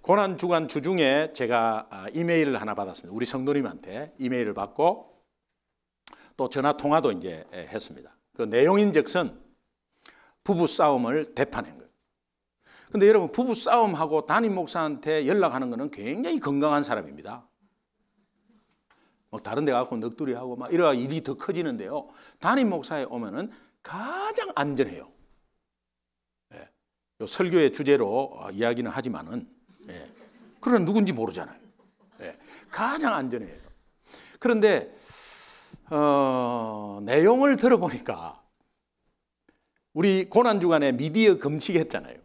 고난주간 주중에 제가 이메일을 하나 받았습니다. 우리 성도님한테 이메일을 받고 또 전화 통화도 이제 했습니다. 그 내용인즉슨 부부 싸움을 대판한 거예요. 근데 여러분, 부부 싸움하고 담임 목사한테 연락하는 거는 굉장히 건강한 사람입니다. 뭐 다른 데 가고 넋두리하고 막 이래야 일이 더 커지는데요, 담임 목사에 오면은 가장 안전해요. 예. 요 설교의 주제로 이야기는 하지만은, 예. 그러나 누군지 모르잖아요. 예. 가장 안전해요. 그런데 내용을 들어보니까 우리 고난주간에 미디어 금식했잖아요.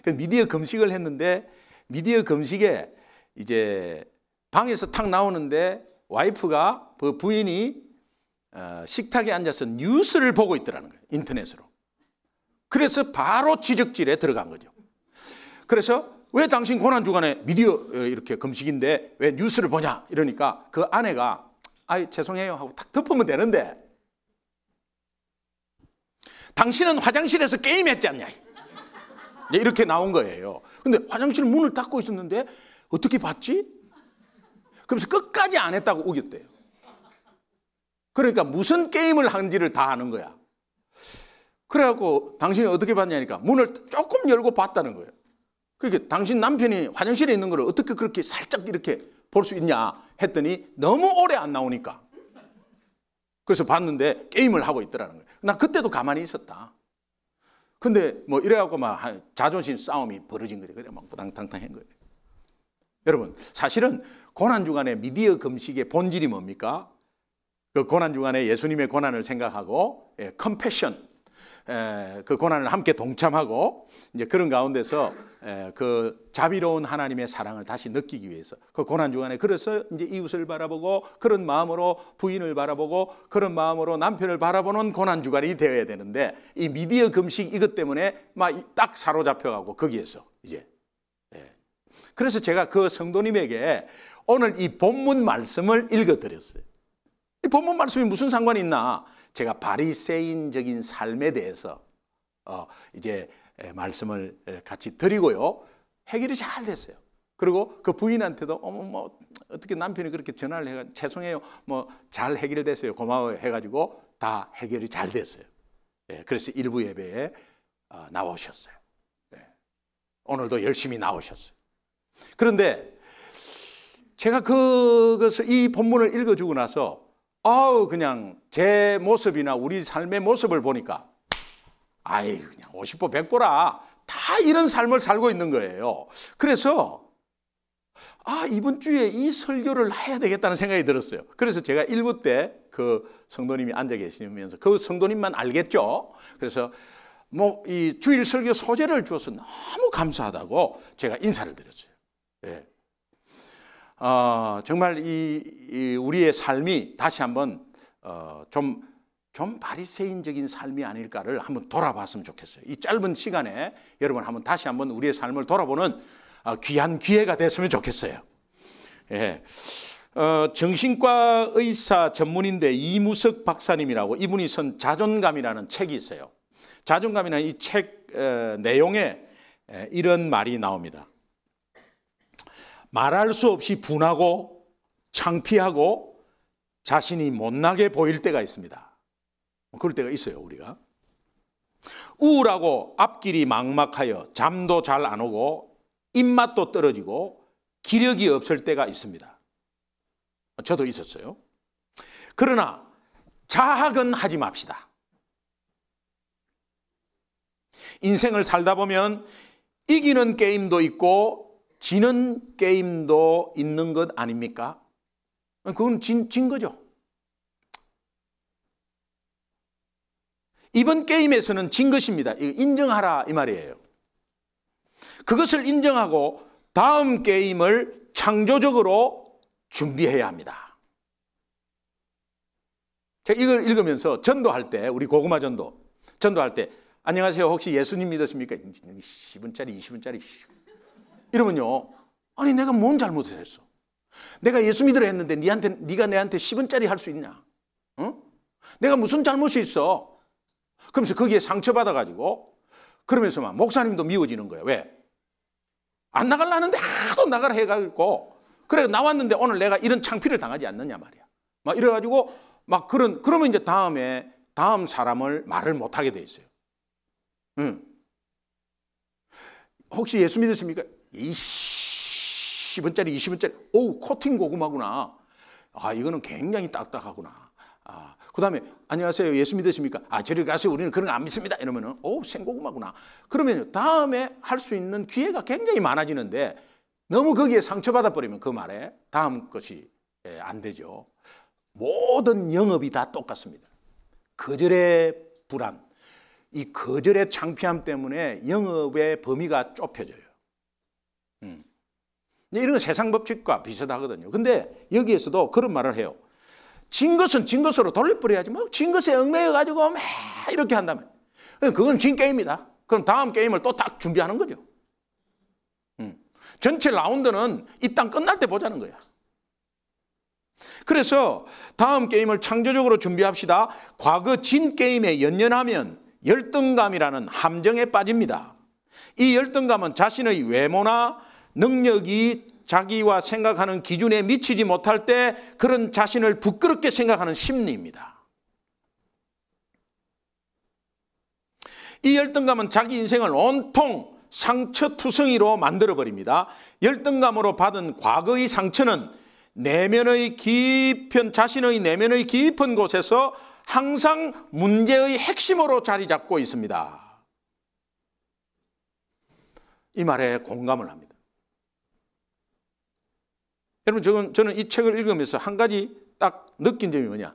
그 미디어 금식을 했는데, 미디어 금식에 이제 방에서 탁 나오는데 와이프가, 그 부인이 식탁에 앉아서 뉴스를 보고 있더라는 거예요, 인터넷으로. 그래서 바로 지적질에 들어간 거죠. 그래서 왜 당신 고난주간에 미디어 이렇게 금식인데 왜 뉴스를 보냐 이러니까 그 아내가 아이 죄송해요 하고 탁 덮으면 되는데, 당신은 화장실에서 게임했지 않냐 이렇게 나온 거예요. 근데 화장실 문을 닫고 있었는데 어떻게 봤지? 그러면서 끝까지 안 했다고 우겼대요. 그러니까 무슨 게임을 한지를 다 아는 거야. 그래갖고 당신이 어떻게 봤냐니까 문을 조금 열고 봤다는 거예요. 그러니까 당신 남편이 화장실에 있는 걸 어떻게 그렇게 살짝 이렇게 볼 수 있냐 했더니 너무 오래 안 나오니까. 그래서 봤는데 게임을 하고 있더라는 거예요. 나 그때도 가만히 있었다. 근데 뭐 이래갖고 막 자존심 싸움이 벌어진 거죠. 그래 막 부당탕탕한 거예요. 여러분, 사실은 고난주간의 미디어 금식의 본질이 뭡니까? 그 고난주간에 예수님의 고난을 생각하고 컴패션, 그 고난을 함께 동참하고 이제 그런 가운데서 그 자비로운 하나님의 사랑을 다시 느끼기 위해서 그 고난주간에, 그래서 이제 이웃을 바라보고 그런 마음으로 부인을 바라보고 그런 마음으로 남편을 바라보는 고난주간이 되어야 되는데, 이 미디어 금식 이것 때문에 막 딱 사로잡혀가고 거기에서 이제. 그래서 제가 그 성도님에게 오늘 이 본문 말씀을 읽어드렸어요. 이 본문 말씀이 무슨 상관이 있나? 제가 바리새인적인 삶에 대해서 이제 말씀을 같이 드리고요, 해결이 잘 됐어요. 그리고 그 부인한테도 뭐 어떻게 남편이 그렇게 전화를 해가지고 죄송해요, 뭐 잘 해결됐어요, 고마워요 해가지고 다 해결이 잘 됐어요. 그래서 일부 예배에 나오셨어요. 오늘도 열심히 나오셨어요. 그런데 제가 이 본문을 읽어주고 나서 그냥 제 모습이나 우리 삶의 모습을 보니까 그냥 50보 100보라 다 이런 삶을 살고 있는 거예요. 그래서 이번 주에 이 설교를 해야 되겠다는 생각이 들었어요. 그래서 제가 1부 때 그 성도님이 앉아 계시면서, 그 성도님만 알겠죠? 그래서 뭐 이 주일 설교 소재를 주어서 너무 감사하다고 제가 인사를 드렸어요. 정말 이 우리의 삶이 다시 한번 좀 바리새인적인 삶이 아닐까를 한번 돌아봤으면 좋겠어요. 이 짧은 시간에 여러분 한번 다시 한번 우리의 삶을 돌아보는 귀한 기회가 됐으면 좋겠어요. 정신과 의사 전문인데 이무석 박사님이라고, 이분이 쓴 자존감이라는 책이 있어요. 자존감이라는 이 책 내용에 이런 말이 나옵니다. 말할 수 없이 분하고 창피하고 자신이 못나게 보일 때가 있습니다. 그럴 때가 있어요, 우리가. 우울하고 앞길이 막막하여 잠도 잘 안 오고 입맛도 떨어지고 기력이 없을 때가 있습니다. 저도 있었어요. 그러나 자학은 하지 맙시다. 인생을 살다 보면 이기는 게임도 있고 지는 게임도 있는 것 아닙니까? 그건 진 거죠. 이번 게임에서는 진 것입니다. 인정하라 이 말이에요. 그것을 인정하고 다음 게임을 창조적으로 준비해야 합니다. 제가 이걸 읽으면서 전도할 때, 우리 고구마 전도할 때, 안녕하세요, 혹시 예수님 믿으십니까? 10원짜리 20원짜리 이러면요, 아니 내가 뭔 잘못을 했어? 내가 예수 믿으라 했는데 네가 내한테 10원짜리 할 수 있냐? 내가 무슨 잘못이 있어? 그러면서 거기에 상처받아가지고, 그러면서 막 목사님도 미워지는 거예요. 왜? 안 나가려는데 하도 나가라 해가지고 그래 나왔는데 오늘 내가 이런 창피를 당하지 않느냐 말이야. 막 이래가지고 막 그러면 이제 다음 사람을 말을 못하게 돼 있어요. 혹시 예수 믿으십니까? 10원짜리 20원짜리 오 코팅 고구마구나. 아 이거는 굉장히 딱딱하구나. 그 다음에 안녕하세요 예수 믿으십니까? 저리 가세요 우리는 그런 거 안 믿습니다. 이러면은 오 생고구마구나. 그러면 다음에 할 수 있는 기회가 굉장히 많아지는데 너무 거기에 상처받아 버리면 그 말에 다음 것이 안 되죠. 모든 영업이 다 똑같습니다. 거절의 불안, 이 거절의 창피함 때문에 영업의 범위가 좁혀져요. 이런 건 세상 법칙과 비슷하거든요. 근데 여기에서도 그런 말을 해요. 진 것은 진 것으로 돌려버려야지. 뭐 진 것에 얽매여가지고 막 이렇게 한다면 그건 진 게임이다. 그럼 다음 게임을 또 딱 준비하는 거죠. 전체 라운드는 이 땅 끝날 때 보자는 거야. 그래서 다음 게임을 창조적으로 준비합시다. 과거 진 게임에 연연하면 열등감이라는 함정에 빠집니다. 이 열등감은 자신의 외모나 능력이 자기와 생각하는 기준에 미치지 못할 때 그런 자신을 부끄럽게 생각하는 심리입니다. 이 열등감은 자기 인생을 온통 상처투성이로 만들어버립니다. 열등감으로 받은 과거의 상처는 자신의 내면의 깊은 곳에서 항상 문제의 핵심으로 자리 잡고 있습니다. 이 말에 공감을 합니다. 여러분 저는 이 책을 읽으면서 한 가지 딱 느낀 점이 뭐냐.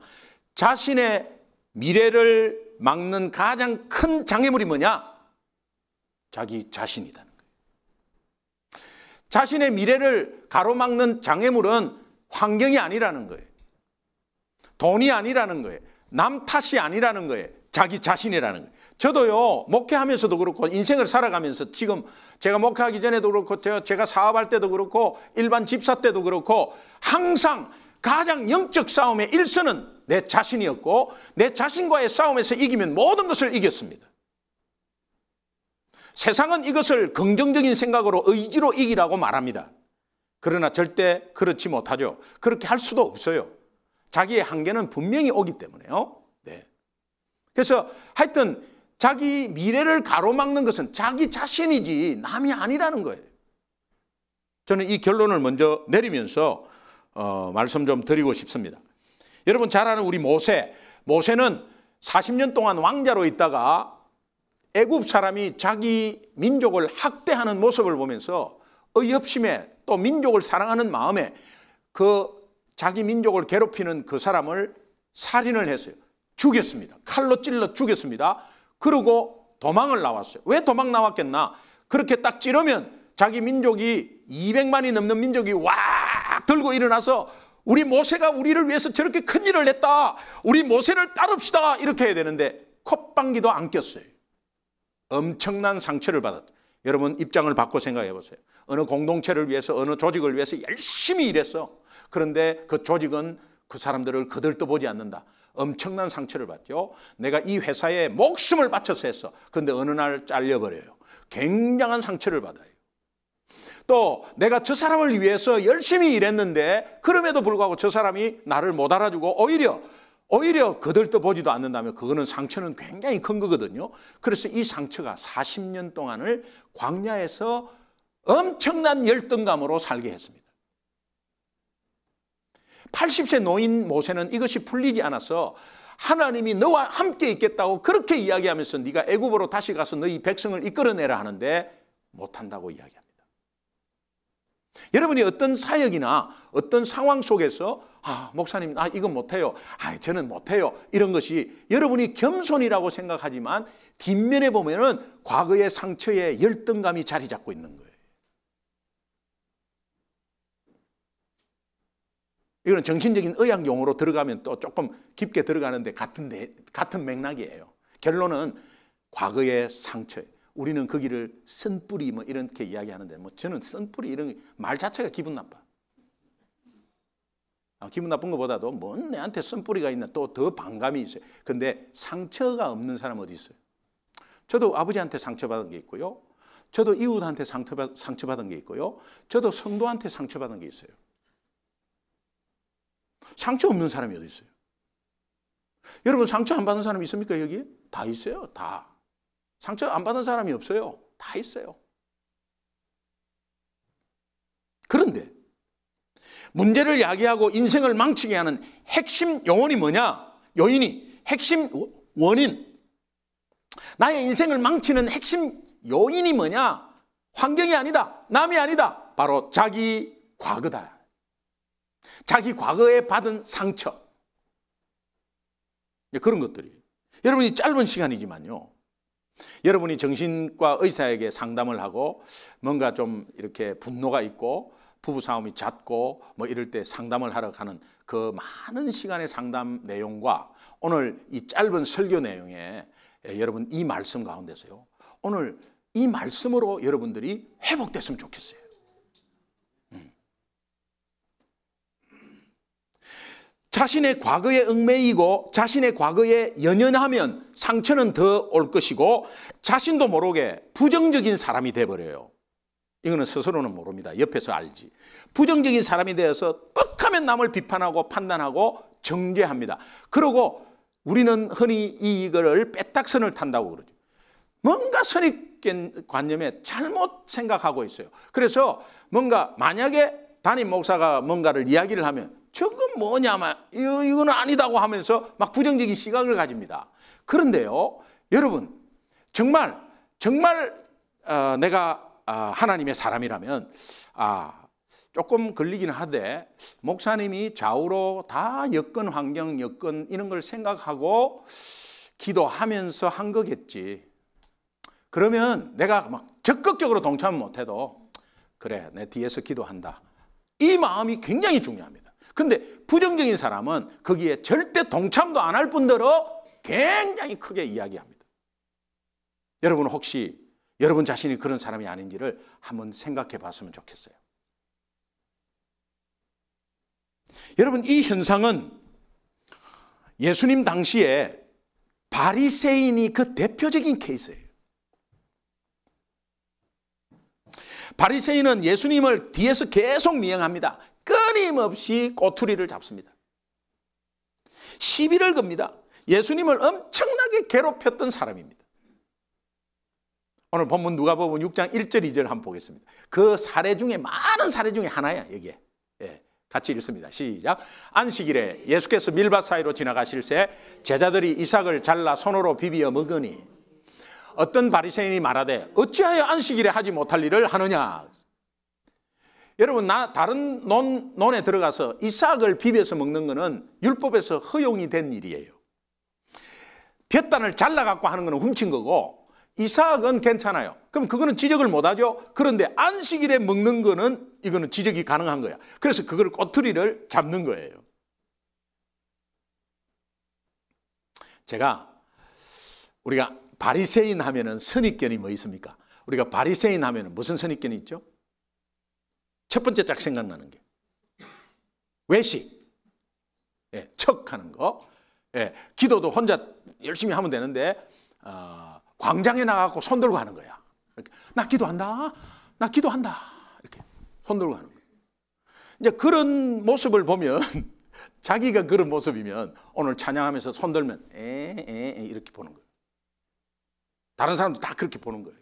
자신의 미래를 막는 가장 큰 장애물이 뭐냐? 자기 자신이라는 거예요. 자신의 미래를 가로막는 장애물은 환경이 아니라는 거예요. 돈이 아니라는 거예요. 남 탓이 아니라는 거예요. 자기 자신이라는 거예요. 저도요 목회하면서도 그렇고 인생을 살아가면서 지금 제가 목회하기 전에도 그렇고 제가 사업할 때도 그렇고 일반 집사 때도 그렇고 항상 가장 영적 싸움의 1선은 내 자신이었고 내 자신과의 싸움에서 이기면 모든 것을 이겼습니다. 세상은 이것을 긍정적인 생각으로 의지로 이기라고 말합니다. 그러나 절대 그렇지 못하죠. 그렇게 할 수도 없어요. 자기의 한계는 분명히 오기 때문에요. 네. 그래서 하여튼 자기 미래를 가로막는 것은 자기 자신이지 남이 아니라는 거예요. 저는 이 결론을 먼저 내리면서 말씀 좀 드리고 싶습니다. 여러분 잘 아는 우리 모세는 40년 동안 왕자로 있다가 애굽 사람이 자기 민족을 학대하는 모습을 보면서 의협심에 또 민족을 사랑하는 마음에 그 자기 민족을 괴롭히는 그 사람을 살인을 했어요. 죽였습니다. 칼로 찔러 죽였습니다. 그러고 도망을 나왔어요. 왜 도망 나왔겠나? 그렇게 딱 찌르면 자기 민족이 200만이 넘는 민족이 왁 들고 일어나서 우리 모세가 우리를 위해서 저렇게 큰 일을 했다. 우리 모세를 따릅시다. 이렇게 해야 되는데 콧방귀도 안 꼈어요. 엄청난 상처를 받았죠. 여러분 입장을 바꿔 생각해 보세요. 어느 공동체를 위해서 어느 조직을 위해서 열심히 일했어. 그런데 그 조직은 그 사람들을 거들떠보지 않는다. 엄청난 상처를 받죠. 내가 이 회사에 목숨을 바쳐서 했어. 그런데 어느 날 잘려버려요. 굉장한 상처를 받아요. 또 내가 저 사람을 위해서 열심히 일했는데 그럼에도 불구하고 저 사람이 나를 못 알아주고 오히려 거들떠보지도 않는다면 그거는 상처는 굉장히 큰 거거든요. 그래서 이 상처가 40년 동안을 광야에서 엄청난 열등감으로 살게 했습니다. 80세 노인 모세는 이것이 풀리지 않아서 하나님이 너와 함께 있겠다고 그렇게 이야기하면서 네가 애굽으로 다시 가서 너희 백성을 이끌어내라 하는데 못한다고 이야기합니다. 여러분이 어떤 사역이나 어떤 상황 속에서 목사님 이건 못해요. 저는 못해요. 이런 것이 여러분이 겸손이라고 생각하지만 뒷면에 보면은 과거의 상처에 열등감이 자리 잡고 있는 거예요. 이거는 정신적인 의학 용어로 들어가면 또 조금 깊게 들어가는데 같은 맥락이에요. 결론은 과거의 상처예요. 우리는 거기를 쓴뿌리 이렇게 이야기하는데 저는 쓴뿌리 이런 말 자체가 기분 나빠. 기분 나쁜 것보다도 뭔 내한테 쓴뿌리가 있나 또 더 반감이 있어요. 근데 상처가 없는 사람 어디 있어요? 저도 아버지한테 상처받은 게 있고요. 저도 이웃한테 상처받은 게 있고요. 저도 성도한테 상처받은 게 있어요. 상처 없는 사람이 어디 있어요? 여러분 상처 안 받은 사람 있습니까 여기? 다 있어요. 다. 상처 안 받은 사람이 없어요. 다 있어요. 그런데 문제를 야기하고 인생을 망치게 하는 핵심 요인이 뭐냐? 핵심 원인. 나의 인생을 망치는 핵심 요인이 뭐냐? 환경이 아니다. 남이 아니다. 바로 자기 과거다. 자기 과거에 받은 상처. 그런 것들이. 여러분이 짧은 시간이지만요. 여러분이 정신과 의사에게 상담을 하고 뭔가 좀 이렇게 분노가 있고 부부싸움이 잦고 뭐 이럴 때 상담을 하러 가는 그 많은 시간의 상담 내용과 오늘 이 짧은 설교 내용에 여러분 이 말씀 가운데서요. 오늘 이 말씀으로 여러분들이 회복됐으면 좋겠어요. 자신의 과거에 얽매이고 자신의 과거에 연연하면 상처는 더 올 것이고 자신도 모르게 부정적인 사람이 돼버려요. 이거는 스스로는 모릅니다. 옆에서 알지. 부정적인 사람이 되어서 뻑하면 남을 비판하고 판단하고 정죄합니다. 그리고 우리는 흔히 이거를 빼딱선을 탄다고 그러죠. 뭔가 선입관념에 잘못 생각하고 있어요. 그래서 뭔가 만약에 담임 목사가 뭔가를 이야기를 하면 저건 뭐냐면 이거는 아니다고 하면서 막 부정적인 시각을 가집니다. 그런데요, 여러분 정말 내가 하나님의 사람이라면 조금 걸리긴 하되 목사님이 좌우로 다 여건 환경 여건 이런 걸 생각하고 기도하면서 한 거겠지. 그러면 내가 막 적극적으로 동참을 못해도 그래 내 뒤에서 기도한다. 이 마음이 굉장히 중요합니다. 근데 부정적인 사람은 거기에 절대 동참도 안 할 뿐더러 굉장히 크게 이야기합니다. 여러분 혹시 여러분 자신이 그런 사람이 아닌지를 한번 생각해 봤으면 좋겠어요. 여러분 이 현상은 예수님 당시에 바리새인이 그 대표적인 케이스예요. 바리새인은 예수님을 뒤에서 계속 미행합니다. 끊임없이 꼬투리를 잡습니다. 시비를 겁니다. 예수님을 엄청나게 괴롭혔던 사람입니다. 오늘 본문 누가복음 6장 1절 2절 한번 보겠습니다. 그 사례 중에 많은 사례 중에 하나야 여기에. 같이 읽습니다. 시작. 안식일에 예수께서 밀밭 사이로 지나가실새 제자들이 이삭을 잘라 손으로 비비어 먹으니 어떤 바리새인이 말하되 어찌하여 안식일에 하지 못할 일을 하느냐. 여러분 다른 논에 들어가서 이삭을 비벼서 먹는 것은 율법에서 허용이 된 일이에요. 볕단을 잘라갖고 하는 것은 훔친 거고 이삭은 괜찮아요. 그럼 그거는 지적을 못하죠. 그런데 안식일에 먹는 거는 이거는 지적이 가능한 거야. 그래서 그걸 꼬투리를 잡는 거예요. 우리가 바리새인 하면은 선입견이 뭐 있습니까? 우리가 바리새인 하면은 무슨 선입견이 있죠? 첫 번째 딱 생각나는 게 외식, 척하는 거, 기도도 혼자 열심히 하면 되는데 광장에 나가고 손 들고 하는 거야. 이렇게, 나 기도한다. 이렇게 손 들고 하는 거야. 이제 그런 모습을 보면 자기가 그런 모습이면 오늘 찬양하면서 손 들면 이렇게 보는 거예요. 다른 사람도 다 그렇게 보는 거예요.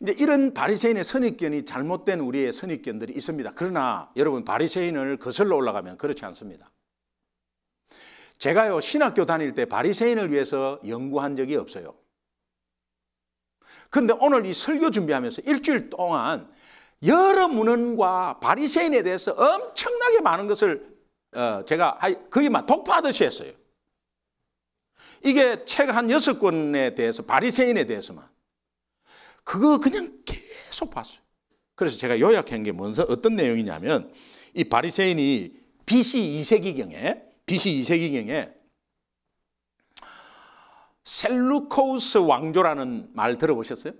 이제 이런 바리새인의 선입견이 잘못된 우리의 선입견들이 있습니다. 그러나 여러분 바리새인을 거슬러 올라가면 그렇지 않습니다. 제가요 신학교 다닐 때 바리새인을 위해서 연구한 적이 없어요. 그런데 오늘 이 설교 준비하면서 일주일 동안 여러 문헌과 바리새인에 대해서 엄청나게 많은 것을 제가 거의 막 독파하듯이 했어요. 이게 책 한 6권에 대해서 바리새인에 대해서만 그거 그냥 계속 봤어요. 그래서 제가 요약한 게 어떤 내용이냐면 이 바리새인이 BC 2세기경에 셀루코우스 왕조라는 말 들어보셨어요?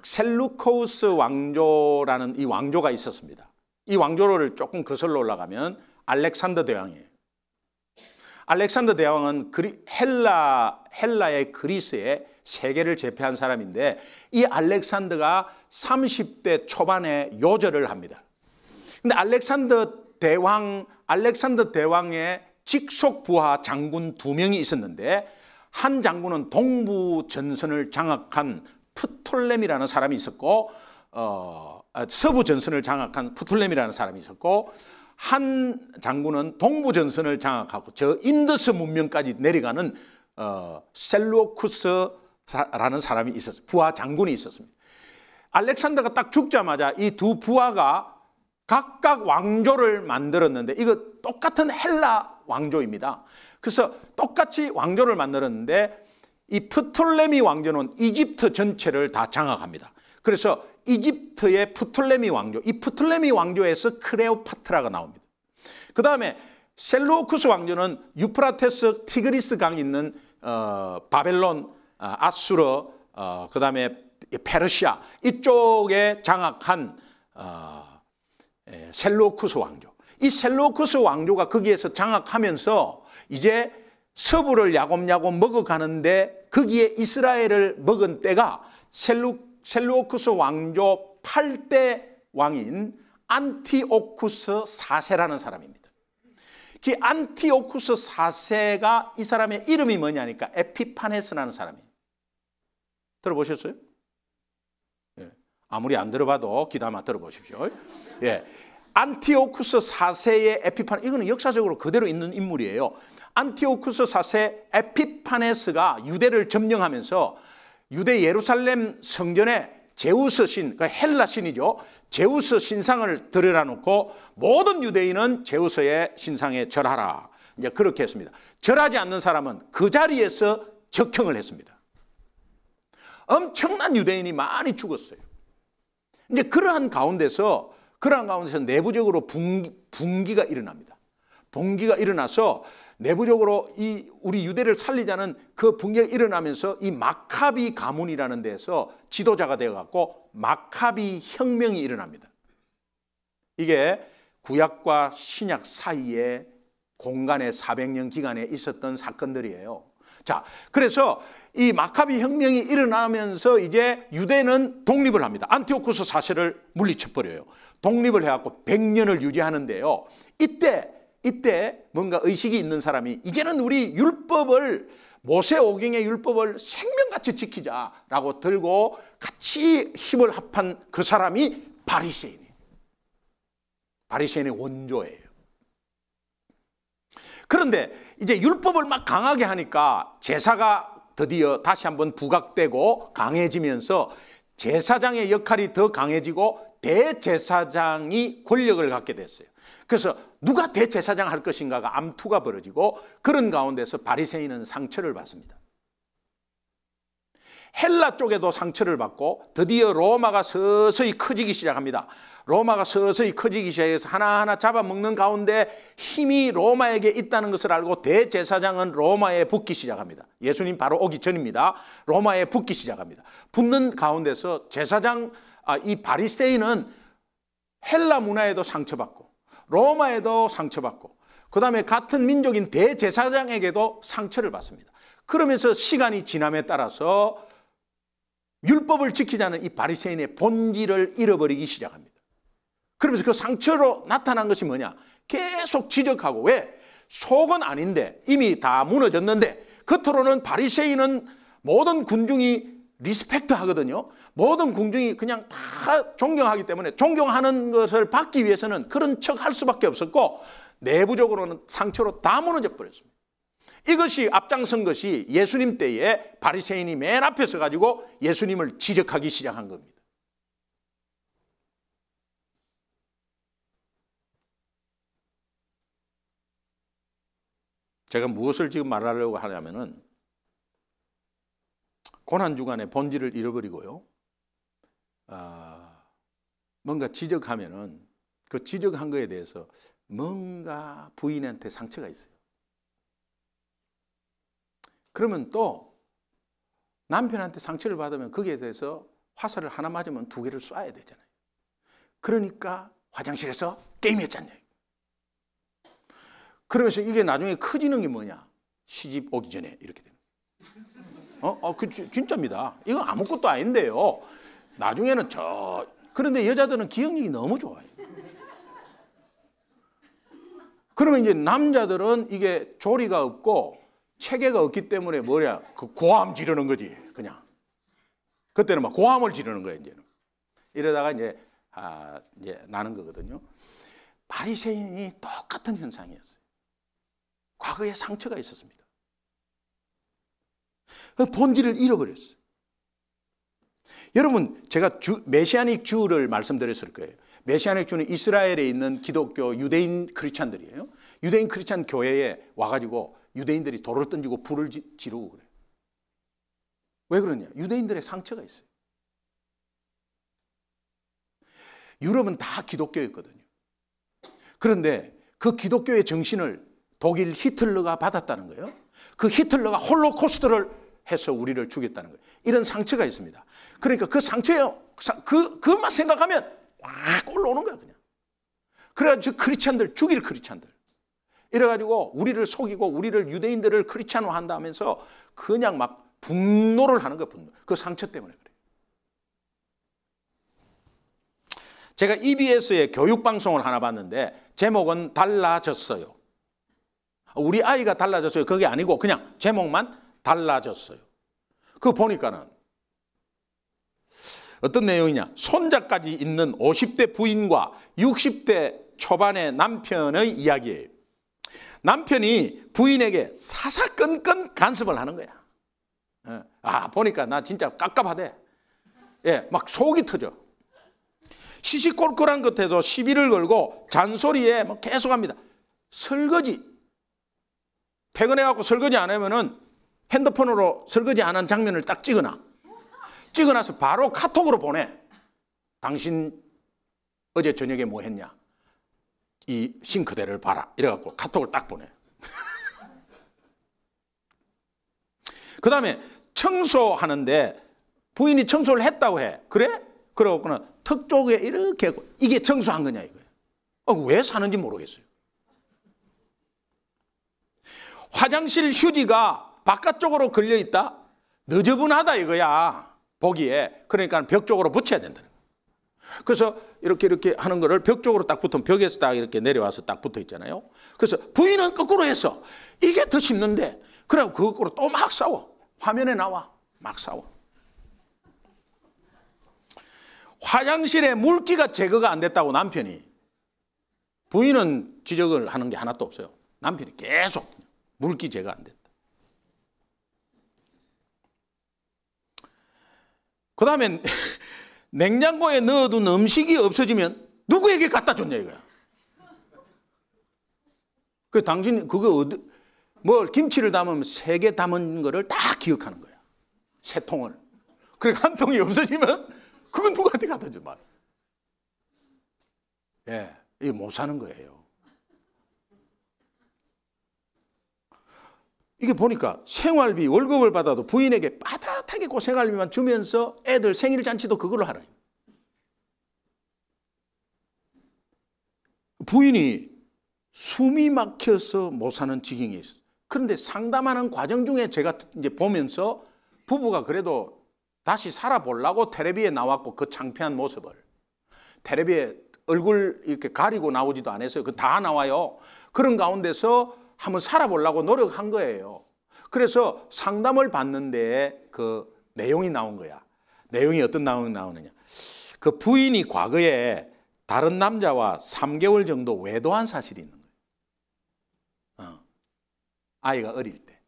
셀루코우스 왕조라는 이 왕조가 있었습니다. 이 왕조를 조금 거슬러 올라가면 알렉산더 대왕이에요. 알렉산더 대왕은 헬라의 그리스의 세계를 제패한 사람인데 이 알렉산더가 30대 초반에 요절을 합니다. 근데 알렉산더 대왕의 직속 부하 장군 2명이 있었는데 한 장군은 동부 전선을 장악한 프톨레미라는 사람이 있었고 서부 전선을 장악한 프톨레미라는 사람이 있었고 한 장군은 동부 전선을 장악하고 저 인더스 문명까지 내려가는 셀루쿠스라는 사람이 있었어요. 부하 장군이 있었습니다. 알렉산더가 딱 죽자마자 이 두 부하가 각각 왕조를 만들었는데 이거 똑같은 헬라 왕조입니다. 그래서 똑같이 왕조를 만들었는데 이 프톨레미 왕조는 이집트 전체를 다 장악합니다. 그래서 이집트의 프톨레미 왕조, 이 프톨레미 왕조에서 클레오파트라가 나옵니다. 그 다음에 셀루쿠스 왕조는 유프라테스 티그리스 강 있는 바벨론, 아수르, 그 다음에 페르시아 이쪽에 장악한 셀루쿠스 왕조. 이 셀루쿠스 왕조가 거기에서 장악하면서 이제 서부를 야곱야곱 먹어가는데 거기에 이스라엘을 먹은 때가 셀루쿠스 왕조 8대 왕인 안티오쿠스 4세라는 사람입니다. 그 안티오쿠스 4세가 이 사람의 이름이 뭐냐니까 에피파네스라는 사람이에요. 들어보셨어요? 예. 아무리 안 들어봐도 귀담아 들어보십시오. 예. 안티오쿠스 4세의 에피파네스, 이거는 역사적으로 그대로 있는 인물이에요. 안티오쿠스 4세 에피파네스가 유대를 점령하면서 유대 예루살렘 성전에 제우스 신, 그 헬라 신이죠. 제우스 신상을 들여다 놓고 모든 유대인은 제우스의 신상에 절하라. 이제 그렇게 했습니다. 절하지 않는 사람은 그 자리에서 적형을 했습니다. 엄청난 유대인이 많이 죽었어요. 이제 그러한 가운데서 내부적으로 분기가 일어납니다. 분기가 일어나서 내부적으로 우리 유대를 살리자는 그 분기가 일어나면서 이 마카비 가문이라는 데서 지도자가 되어갖고 마카비 혁명이 일어납니다. 이게 구약과 신약 사이에 공간의 400년 기간에 있었던 사건들이에요. 자, 그래서 이 마카비 혁명이 일어나면서 이제 유대는 독립을 합니다. 안티오쿠스 4세를 물리쳐버려요. 독립을 해갖고 100년을 유지하는데요. 이때 뭔가 의식이 있는 사람이 이제는 우리 율법을 모세오경의 율법을 생명같이 지키자라고 들고 같이 힘을 합한 그 사람이 바리새인이에요. 바리새인의 원조예요. 그런데 이제 율법을 막 강하게 하니까 제사가 드디어 다시 한번 부각되고 강해지면서 제사장의 역할이 더 강해지고 대제사장이 권력을 갖게 됐어요. 그래서 누가 대제사장 할 것인가가 암투가 벌어지고 그런 가운데서 바리새인은 상처를 받습니다. 헬라 쪽에도 상처를 받고 드디어 로마가 서서히 커지기 시작합니다. 로마가 서서히 커지기 시작해서 하나하나 잡아먹는 가운데 힘이 로마에게 있다는 것을 알고 대제사장은 로마에 붙기 시작합니다. 예수님 바로 오기 전입니다. 로마에 붙기 시작합니다. 붙는 가운데서 이 바리새인은 헬라 문화에도 상처받고 로마에도 상처받고 그 다음에 같은 민족인 대제사장에게도 상처를 받습니다. 그러면서 시간이 지남에 따라서 율법을 지키자는 이 바리새인의 본질을 잃어버리기 시작합니다. 그러면서 그 상처로 나타난 것이 뭐냐? 계속 지적하고 왜? 속은 아닌데 이미 다 무너졌는데 겉으로는 바리새인은 모든 군중이 리스펙트 하거든요. 모든 군중이 그냥 다 존경하기 때문에 존경하는 것을 받기 위해서는 그런 척 할 수밖에 없었고 내부적으로는 상처로 다 무너져 버렸습니다. 이것이 앞장선 것이 예수님 때에 바리새인이 맨 앞에 서가지고 예수님을 지적하기 시작한 겁니다. 제가 무엇을 지금 말하려고 하냐면은 고난주간의 본질을 잃어버리고요. 뭔가 지적하면은 그 지적한 거에 대해서 뭔가 부인한테 상처가 있어요. 그러면 또 남편한테 상처를 받으면 거기에 대해서 화살을 하나 맞으면 2개를 쏴야 되잖아요. 그러니까 화장실에서 게임했잖아요. 그러면서 이게 나중에 커지는 게 뭐냐? 시집 오기 전에 이렇게 되는 거예요. 진짜입니다. 이거 아무것도 아닌데요. 나중에는 그런데 여자들은 기억력이 너무 좋아요. 그러면 이제 남자들은 이게 조리가 없고 체계가 없기 때문에 그 고함 지르는 거지, 그냥. 그때는 막 고함을 지르는 거예요, 이제는. 이러다가 이제 나는 거거든요. 바리새인이 똑같은 현상이었어요. 과거에 상처가 있었습니다. 그 본질을 잃어버렸어요. 여러분, 제가 메시아닉 주를 말씀드렸을 거예요. 메시아닉 주는 이스라엘에 있는 기독교 유대인 크리스찬들이에요. 유대인 크리스찬 교회에 와가지고 유대인들이 돌을 던지고 불을 지르고 그래요. 왜 그러냐? 유대인들의 상처가 있어요. 유럽은 다 기독교였거든요. 그런데 그 기독교의 정신을 독일 히틀러가 받았다는 거예요. 그 히틀러가 홀로코스트를 해서 우리를 죽였다는 거예요. 이런 상처가 있습니다. 그러니까 그 상처에 그것만 생각하면 확 올라오는 거야, 그냥. 그래가지고 크리스찬들, 죽일 크리스찬들. 이래가지고 우리를 속이고 우리를 유대인들을 크리스찬화한다 하면서 그냥 막 분노를 하는 거야, 분노. 그 상처 때문에 그래요. 제가 EBS의 교육방송을 하나 봤는데 제목은 달라졌어요. 우리 아이가 달라졌어요. 그게 아니고 그냥 제목만 달라졌어요. 그거 보니까는 어떤 내용이냐. 손자까지 있는 50대 부인과 60대 초반의 남편의 이야기예요. 남편이 부인에게 사사건건 간섭을 하는 거야. 보니까 나 진짜 깝깝하대. 예, 막 속이 터져. 시시콜콜한 것에도 시비를 걸고 잔소리에 뭐 계속합니다. 설거지. 퇴근해갖고 설거지 안 하면은 핸드폰으로 설거지 안 한 장면을 딱 찍어놔서 바로 카톡으로 보내. 당신 어제 저녁에 뭐 했냐? 이 싱크대를 봐라. 이래갖고 카톡을 딱 보내. 그 다음에 청소하는데 부인이 청소를 했다고 해. 그래? 그러고는 턱 쪽에 이렇게 하고 이게 청소한 거냐 이거예요. 왜 사는지 모르겠어요. 화장실 휴지가 바깥쪽으로 걸려있다? 너저분하다 이거야. 보기에. 그러니까 벽 쪽으로 붙여야 된다는 거예요. 그래서 이렇게 하는 거를 벽 쪽으로 딱 붙으면 벽에서 딱 이렇게 내려와서 딱 붙어 있잖아요. 그래서 부인은 거꾸로 했어. 이게 더 쉽는데. 그래고 그거로 또 막 싸워. 화면에 나와. 막 싸워. 화장실에 물기가 제거가 안 됐다고 남편이. 부인은 지적을 하는 게 하나도 없어요. 남편이 계속 물기 제거 안 됐다. 그 다음에 냉장고에 넣어둔 음식이 없어지면 누구에게 갖다 줬냐 이거야. 그 당신 그거 김치를 담으면 3개 담은 거를 다 기억하는 거야. 3통을. 그러니까 한 통이 없어지면 그건 누구한테 갖다 줘 말. 예, 이게 못 사는 거예요. 이게 보니까 생활비 월급을 받아도 부인에게 빠듯하게 그 생활비만 주면서 애들 생일 잔치도 그걸로 하라. 부인이 숨이 막혀서 못 사는 지경이 있어요. 그런데 상담하는 과정 중에 제가 이제 보면서 부부가 그래도 다시 살아보려고 텔레비에 나왔고 그 창피한 모습을 텔레비에 얼굴 이렇게 가리고 나오지도 않았어요. 그 다 나와요. 그런 가운데서 한번 살아보려고 노력한 거예요. 그래서 상담을 받는데 그 내용이 나온 거야. 내용이 어떤 내용이 나오느냐. 그 부인이 과거에 다른 남자와 3개월 정도 외도한 사실이 있는 거예요. 아이가 어릴 때.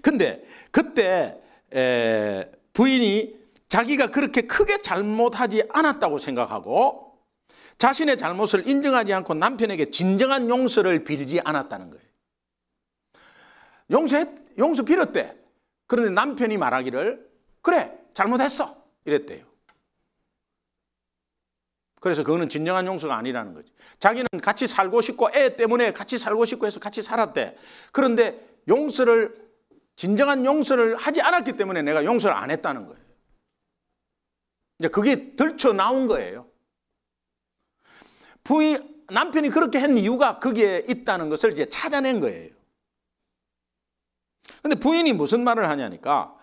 근데 그때 부인이 자기가 그렇게 크게 잘못하지 않았다고 생각하고 자신의 잘못을 인정하지 않고 남편에게 진정한 용서를 빌지 않았다는 거예요. 용서 빌었대. 그런데 남편이 말하기를 그래 잘못했어 이랬대요. 그래서 그거는 진정한 용서가 아니라는 거지. 자기는 같이 살고 싶고 애 때문에 같이 살고 싶고 해서 같이 살았대. 그런데 진정한 용서를 하지 않았기 때문에 내가 용서를 안 했다는 거예요. 이제 그게 들쳐 나온 거예요. 남편이 그렇게 한 이유가 거기에 있다는 것을 이제 찾아낸 거예요. 근데 부인이 무슨 말을 하냐니까,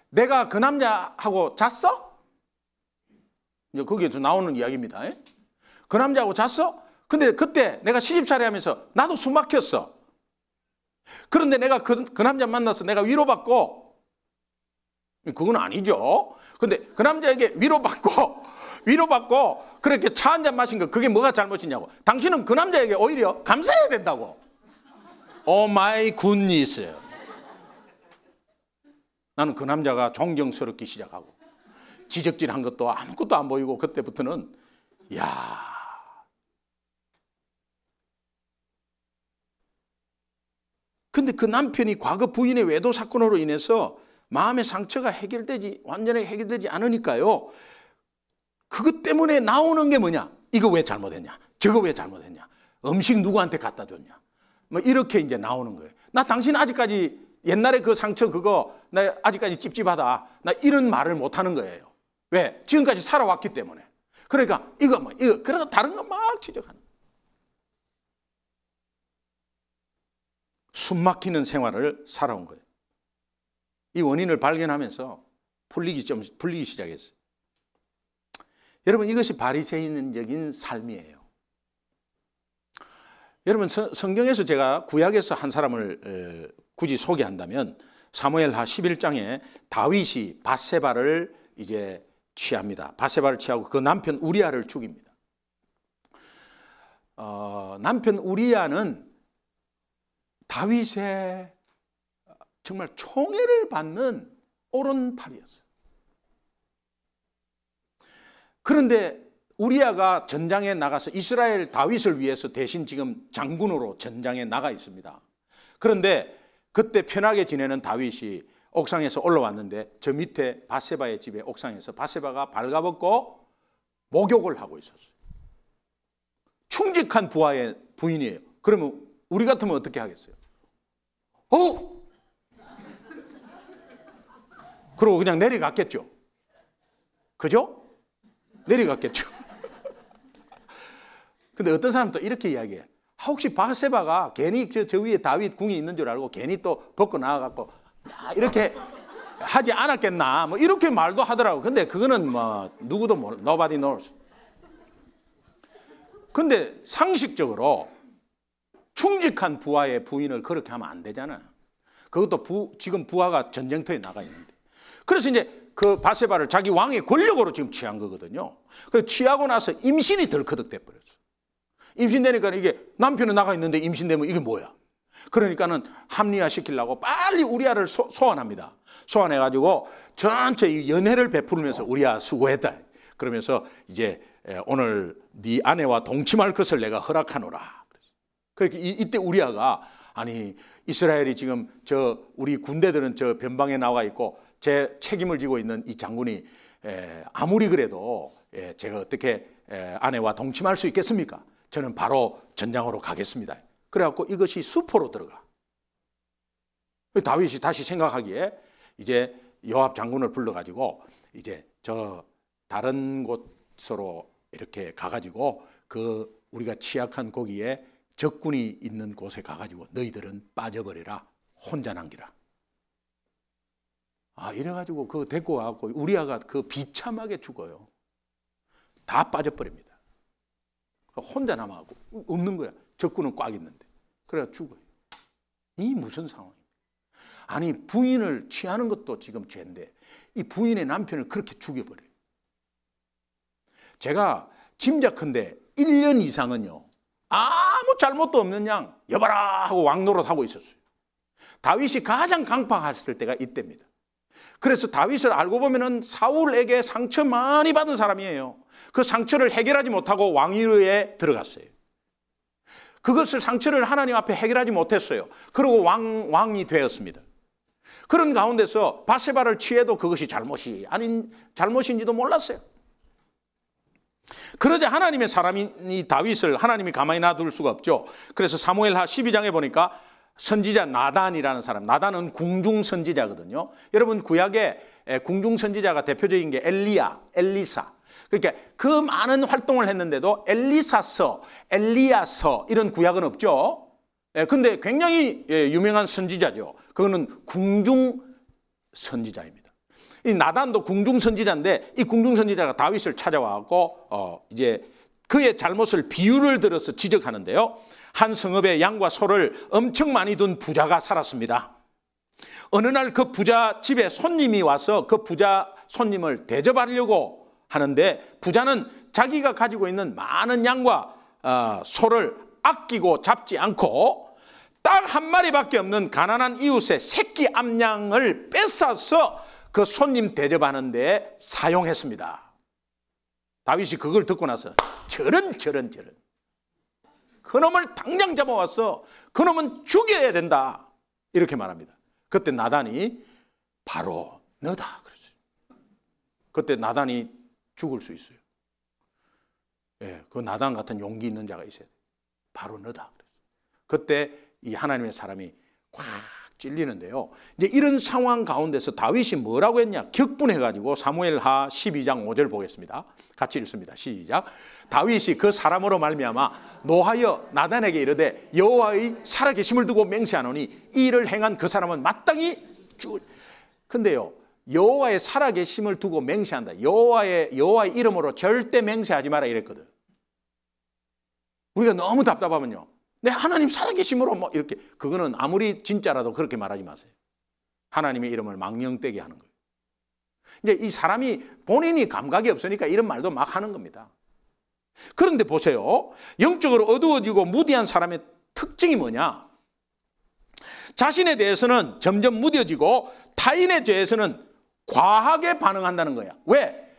내가 그 남자하고 잤어? 거기에서 나오는 이야기입니다. 그 남자하고 잤어? 근데 그때 내가 시집살이 하면서 나도 숨 막혔어. 그런데 내가 그 남자 만나서 내가 위로받고, 그건 아니죠. 근데 그 남자에게 위로받고 그렇게 차 한 잔 마신 거, 그게 뭐가 잘못이냐고. 당신은 그 남자에게 오히려 감사해야 된다고. 오 마이 굿니스. 나는 그 남자가 존경스럽기 시작하고, 지적질한 것도 아무것도 안 보이고, 그때부터는 야. 근데 그 남편이 과거 부인의 외도 사건으로 인해서 마음의 상처가 완전히 해결되지 않으니까요, 그것 때문에 나오는 게 뭐냐? 이거 왜 잘못했냐? 저거 왜 잘못했냐? 음식 누구한테 갖다 줬냐? 뭐 이렇게 이제 나오는 거예요. 나 당신 아직까지 옛날에 그 상처 그거 나 아직까지 찝찝하다. 나 이런 말을 못 하는 거예요. 왜? 지금까지 살아왔기 때문에. 그러니까 이거 그러다 다른 거 막 지적하는. 숨 막히는 생활을 살아온 거예요. 이 원인을 발견하면서 풀리기 시작했어요. 여러분, 이것이 바리새인적인 삶이에요. 여러분, 성경에서 제가 구약에서 한 사람을 굳이 소개한다면 사무엘하 11장에 다윗이 밧세바를 이제 취합니다. 밧세바를 취하고 그 남편 우리아를 죽입니다. 남편 우리아는 다윗의 정말 총애를 받는 오른팔이었어요. 그런데 우리아가 전장에 나가서 이스라엘 다윗을 위해서 대신 지금 장군으로 전장에 나가 있습니다. 그런데 그때 편하게 지내는 다윗이 옥상에서 올라왔는데 저 밑에 밧세바의 집에 옥상에서 밧세바가 발가벗고 목욕을 하고 있었어요. 충직한 부하의 부인이에요. 그러면 우리 같으면 어떻게 하겠어요? 그러고 그냥 내려갔겠죠. 그죠? 내려갔겠죠. 근데 어떤 사람은 또 이렇게 이야기해. 혹시 밧세바가 괜히 저 위에 다윗 궁이 있는 줄 알고 괜히 또 벗고 나와갖고 이렇게 하지 않았겠나, 뭐 이렇게 말도 하더라고. 근데 그거는 뭐 누구도 모르, nobody knows. 근데 상식적으로 충직한 부하의 부인을 그렇게 하면 안 되잖아. 그것도 지금 부하가 전쟁터에 나가 있는데. 그래서 이제 그 밧세바를 자기 왕의 권력으로 지금 취한 거거든요. 그 취하고 나서 임신이 덜커덕 돼버렸어. 임신되니까 이게 남편은 나가 있는데 임신되면 이게 뭐야? 그러니까는 합리화시키려고 빨리 우리아를 소환합니다. 소환해가지고 전체 연회를 베풀면서 우리아 수고했다. 그러면서 이제 오늘 네 아내와 동침할 것을 내가 허락하노라. 그러니까 이때 우리아가 아니 이스라엘이 지금 우리 군대들은 저 변방에 나와 있고 제 책임을 지고 있는 이 장군이 아무리 그래도 제가 어떻게 아내와 동침할 수 있겠습니까? 저는 바로 전장으로 가겠습니다. 그래갖고 이것이 수포로 들어가. 다윗이 다시 생각하기에 이제 요압 장군을 불러가지고 이제 저 다른 곳으로 이렇게 가가지고 그 우리가 취약한 거기에 적군이 있는 곳에 가가지고 너희들은 빠져버려라. 혼자 남기라. 이래가지고 그거 데리고 와갖고 우리아가 그 비참하게 죽어요. 다 빠져버립니다. 혼자 남아갖고 없는 거야. 적군은 꽉 있는데. 그래가 죽어요. 이 무슨 상황입니까? 아니 부인을 취하는 것도 지금 죄인데 이 부인의 남편을 그렇게 죽여버려요. 제가 짐작컨대 1년 이상은요. 아무 잘못도 없는 양 여봐라 하고 왕노릇하고 있었어요. 다윗이 가장 강팍했을 때가 이때입니다. 그래서 다윗을 알고 보면은 사울에게 상처 많이 받은 사람이에요. 그 상처를 해결하지 못하고 왕위에 들어갔어요. 그것을 상처를 하나님 앞에 해결하지 못했어요. 그리고 왕이 되었습니다. 그런 가운데서 밧세바를 취해도 그것이 잘못인지도 몰랐어요. 그러자 하나님의 사람이 다윗을 하나님이 가만히 놔둘 수가 없죠. 그래서 사무엘하 12장에 보니까 선지자 나단이라는 사람, 나단은 궁중 선지자거든요. 여러분 구약에 궁중 선지자가 대표적인 게 엘리야, 엘리사. 그러니까 그 많은 활동을 했는데도 엘리사서, 엘리야서 이런 구약은 없죠. 근데 굉장히 유명한 선지자죠. 그거는 궁중 선지자입니다. 이 나단도 궁중 선지자인데 이 궁중 선지자가 다윗을 찾아와갖고 이제 그의 잘못을 비유를 들어서 지적하는데요. 한 성읍에 양과 소를 엄청 많이 둔 부자가 살았습니다. 어느 날 그 부자 집에 손님이 와서 그 부자 손님을 대접하려고 하는데 부자는 자기가 가지고 있는 많은 양과 소를 아끼고 잡지 않고 딱 한 마리밖에 없는 가난한 이웃의 새끼 암양을 뺏어서 그 손님 대접하는 데 사용했습니다. 다윗이 그걸 듣고 나서 저런 그놈을 당장 잡아와서 그놈은 죽여야 된다 이렇게 말합니다. 그때 나단이 바로 너다 그랬어요. 그때 나단이 죽을 수 있어요. 그 나단 같은 용기 있는 자가 있어야 돼. 바로 너다 그랬어요. 그때 이 하나님의 사람이 꽉 찔리는데요. 이제 이런 상황 가운데서 다윗이 뭐라고 했냐? 격분해가지고 사무엘하 12장 5절 보겠습니다. 같이 읽습니다. 시작. 다윗이 그 사람으로 말미암아 노하여 나단에게 이르되 여호와의 살아계심을 두고 맹세하노니 이 일을 행한 그 사람은 마땅히 죽을. 근데요, 여호와의 살아계심을 두고 맹세한다. 여호와의 이름으로 절대 맹세하지 마라 이랬거든. 우리가 너무 답답하면요. 네, 하나님 살아계심으로 뭐 이렇게 그거는 아무리 진짜라도 그렇게 말하지 마세요. 하나님의 이름을 망령되게 하는 거예요. 이제 이 사람이 본인이 감각이 없으니까 이런 말도 막 하는 겁니다. 그런데 보세요. 영적으로 어두워지고 무디한 사람의 특징이 뭐냐? 자신에 대해서는 점점 무뎌지고 타인에 대해서는 과하게 반응한다는 거야. 왜?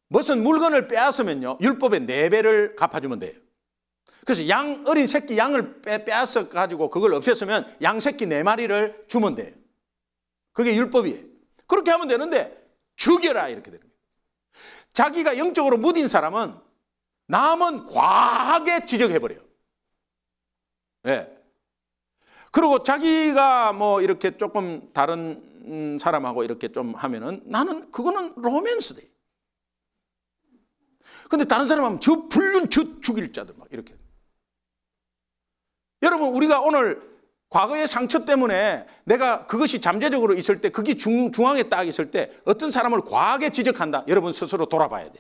무슨 물건을 빼앗으면요, 율법의 4배를 갚아주면 돼요. 그래서 어린 새끼 양을 빼앗아 가지고 그걸 없앴으면 양 새끼 4마리를 주면 돼요. 그게 율법이에요. 그렇게 하면 되는데 죽여라 이렇게 되는 거예요. 자기가 영적으로 무딘 사람은 남은 과하게 지적해버려요. 네. 그리고 자기가 뭐 이렇게 조금 다른 사람하고 이렇게 좀 하면은 나는 그거는 로맨스돼. 근데 다른 사람 하면 저 불륜 저 죽일 자들 막 이렇게. 여러분, 우리가 오늘 과거의 상처 때문에 내가 그것이 잠재적으로 있을 때, 그게 중앙에 딱 있을 때 어떤 사람을 과하게 지적한다. 여러분 스스로 돌아봐야 돼.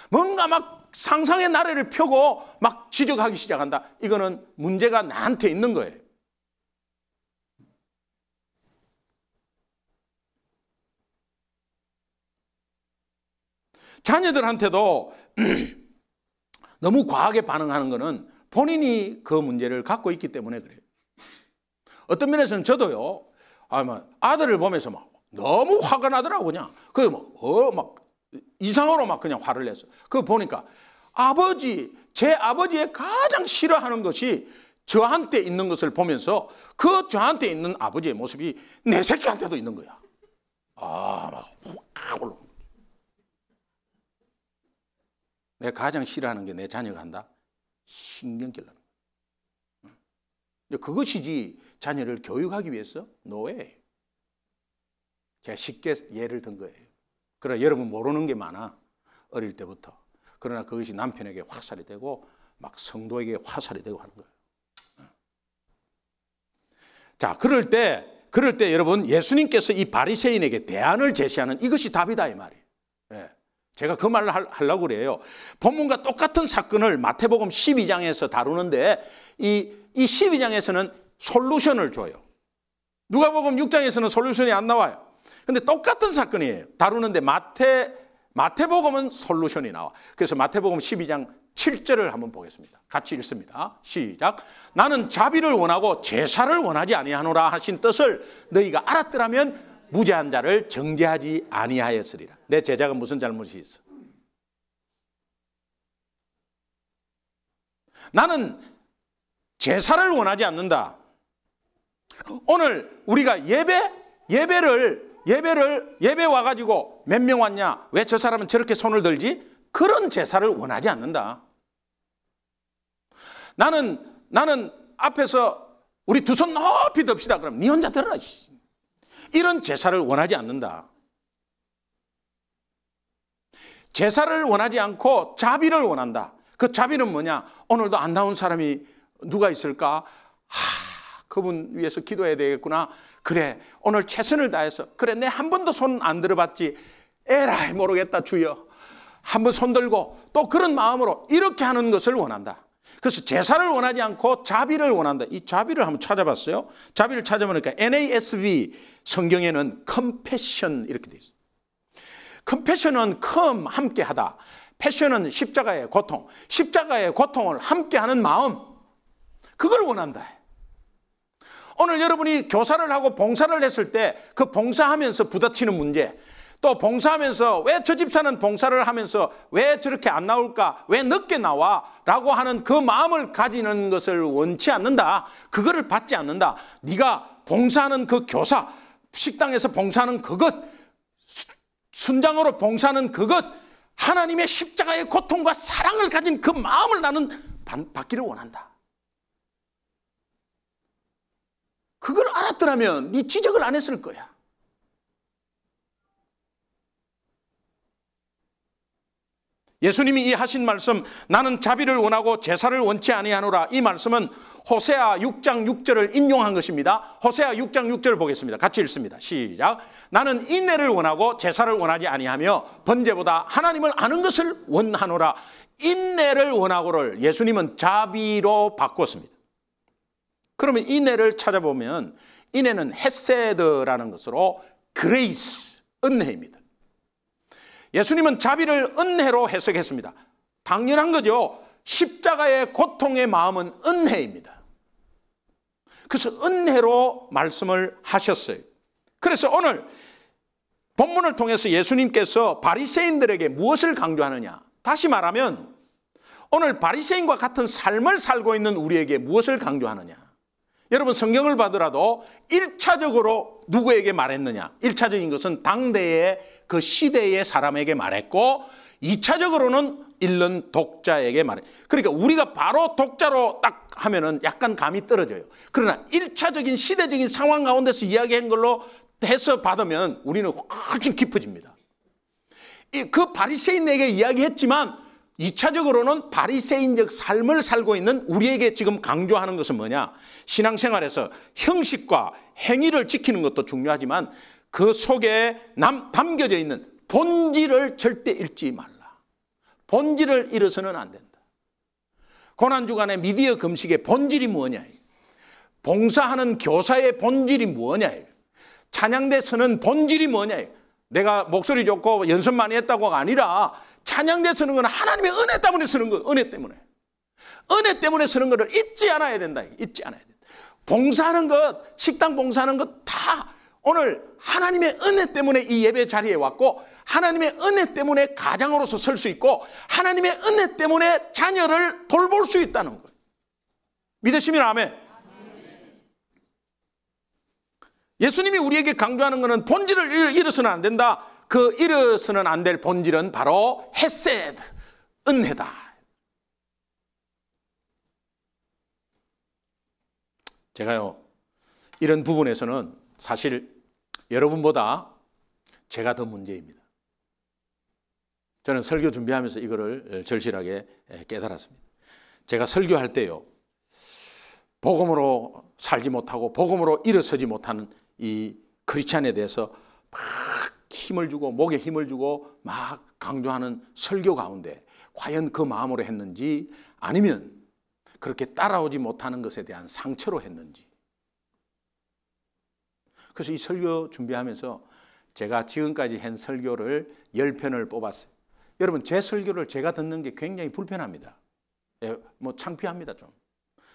뭔가 막 상상의 나래를 펴고 막 지적하기 시작한다. 이거는 문제가 나한테 있는 거예요. 자녀들한테도 너무 과하게 반응하는 거는 본인이 그 문제를 갖고 있기 때문에 그래요. 어떤 면에서는 저도요, 아들을 보면서 막 너무 화가 나더라고, 그냥. 그게 막 이상으로 막 그냥 화를 냈어. 그거 보니까 제 아버지의 가장 싫어하는 것이 저한테 있는 것을 보면서 그 저한테 있는 아버지의 모습이 내 새끼한테도 있는 거야. 막 확 올라오는 거지. 내가 가장 싫어하는 게 내 자녀가 한다? 신경질 나는 거예요. 그것이지 자녀를 교육하기 위해서? No way. 제가 쉽게 예를 든 거예요. 그러나 여러분 모르는 게 많아. 어릴 때부터. 그러나 그것이 남편에게 화살이 되고 막 성도에게 화살이 되고 하는 거예요. 자, 그럴 때 여러분 예수님께서 이 바리새인에게 대안을 제시하는 이것이 답이다 이 말이에요. 네. 제가 그 말을 하려고 그래요. 본문과 똑같은 사건을 마태복음 12장에서 다루는데 이 12장에서는 솔루션을 줘요. 누가복음 6장에서는 솔루션이 안 나와요. 근데 똑같은 사건이에요. 다루는데 마태복음은 솔루션이 나와. 그래서 마태복음 12장 7절을 한번 보겠습니다. 같이 읽습니다. 시작. 나는 자비를 원하고 제사를 원하지 아니하노라 하신 뜻을 너희가 알았더라면 무죄한 자를 정죄하지 아니하였으리라. 내 제자가 무슨 잘못이 있어? 나는 제사를 원하지 않는다. 오늘 우리가 예배 와가지고 몇 명 왔냐? 왜 저 사람은 저렇게 손을 들지? 그런 제사를 원하지 않는다. 나는 앞에서 우리 두 손 높이 듭시다. 그럼 네 혼자 들어라. 이런 제사를 원하지 않는다. 제사를 원하지 않고 자비를 원한다. 그 자비는 뭐냐? 오늘도 안 나온 사람이 누가 있을까? 그분 위해서 기도해야 되겠구나. 그래, 오늘 최선을 다해서. 그래, 내 한 번도 손 안 들어봤지. 에라이 모르겠다 주여. 한번 손 들고 또 그런 마음으로 이렇게 하는 것을 원한다. 그래서 제사를 원하지 않고 자비를 원한다. 이 자비를 한번 찾아봤어요. 자비를 찾아보니까 NASB 성경에는 compassion 이렇게 돼 있어요. compassion은 함께 하다. 패션은 십자가의 고통. 십자가의 고통을 함께하는 마음. 그걸 원한다. 오늘 여러분이 교사를 하고 봉사를 했을 때 그 봉사하면서 부딪히는 문제, 또 봉사하면서 왜 저 집사는 봉사를 하면서 왜 저렇게 안 나올까? 왜 늦게 나와? 라고 하는 그 마음을 가지는 것을 원치 않는다. 그거를 받지 않는다. 네가 봉사하는 그 교사, 식당에서 봉사하는 그것, 순장으로 봉사하는 그것, 하나님의 십자가의 고통과 사랑을 가진 그 마음을 나는 받기를 원한다. 그걸 알았더라면 네 지적을 안 했을 거야. 예수님이 이 하신 말씀, 나는 자비를 원하고 제사를 원치 아니하노라, 이 말씀은 호세아 6장 6절을 인용한 것입니다. 호세아 6장 6절을 보겠습니다. 같이 읽습니다. 시작. 나는 인내를 원하고 제사를 원하지 아니하며 번제보다 하나님을 아는 것을 원하노라. 인내를 원하고를 예수님은 자비로 바꾸었습니다. 그러면 인내를 찾아보면 인내는 헤세드라는 것으로 그레이스, 은혜입니다. 예수님은 자비를 은혜로 해석했습니다. 당연한 거죠. 십자가의 고통의 마음은 은혜입니다. 그래서 은혜로 말씀을 하셨어요. 그래서 오늘 본문을 통해서 예수님께서 바리새인들에게 무엇을 강조하느냐? 다시 말하면 오늘 바리새인과 같은 삶을 살고 있는 우리에게 무엇을 강조하느냐? 여러분 성경을 봐더라도 1차적으로 누구에게 말했느냐? 1차적인 것은 당대의 그 시대의 사람에게 말했고 2차적으로는 읽는 독자에게 말해. 그러니까 우리가 바로 독자로 딱 하면은 약간 감이 떨어져요. 그러나 1차적인 시대적인 상황 가운데서 이야기한 걸로 해서 받으면 우리는 훨씬 깊어집니다. 그 바리새인에게 이야기했지만 2차적으로는 바리새인적 삶을 살고 있는 우리에게 지금 강조하는 것은 뭐냐? 신앙생활에서 형식과 행위를 지키는 것도 중요하지만 그 속에 담겨져 있는 본질을 절대 잃지 말라. 본질을 잃어서는 안 된다. 고난주간의 미디어 금식의 본질이 뭐냐? 봉사하는 교사의 본질이 뭐냐? 찬양대 서는 본질이 뭐냐? 내가 목소리 좋고 연습 많이 했다고가 아니라 찬양대 서는 건 하나님의 은혜 때문에 서는 거예요. 은혜 때문에. 은혜 때문에 서는 것을 잊지 않아야 된다. 잊지 않아야 된다. 봉사하는 것, 식당 봉사하는 것 다 오늘 하나님의 은혜 때문에 이 예배 자리에 왔고 하나님의 은혜 때문에 가장으로서 설 수 있고 하나님의 은혜 때문에 자녀를 돌볼 수 있다는 거예요. 믿으시면 아멘. 예수님이 우리에게 강조하는 것은 본질을 잃어서는 안 된다. 그 잃어서는 안 될 본질은 바로 헤세드, 은혜다. 제가요 이런 부분에서는 사실 여러분보다 제가 더 문제입니다. 저는 설교 준비하면서 이거를 절실하게 깨달았습니다. 제가 설교할 때요 복음으로 살지 못하고 복음으로 일어서지 못하는 이 크리스찬에 대해서 막 힘을 주고 목에 힘을 주고 막 강조하는 설교 가운데 과연 그 마음으로 했는지 아니면 그렇게 따라오지 못하는 것에 대한 상처로 했는지. 그래서 이 설교 준비하면서 제가 지금까지 한 설교를 10편을 뽑았어요. 여러분 제 설교를 제가 듣는 게 굉장히 불편합니다. 뭐 창피합니다 좀.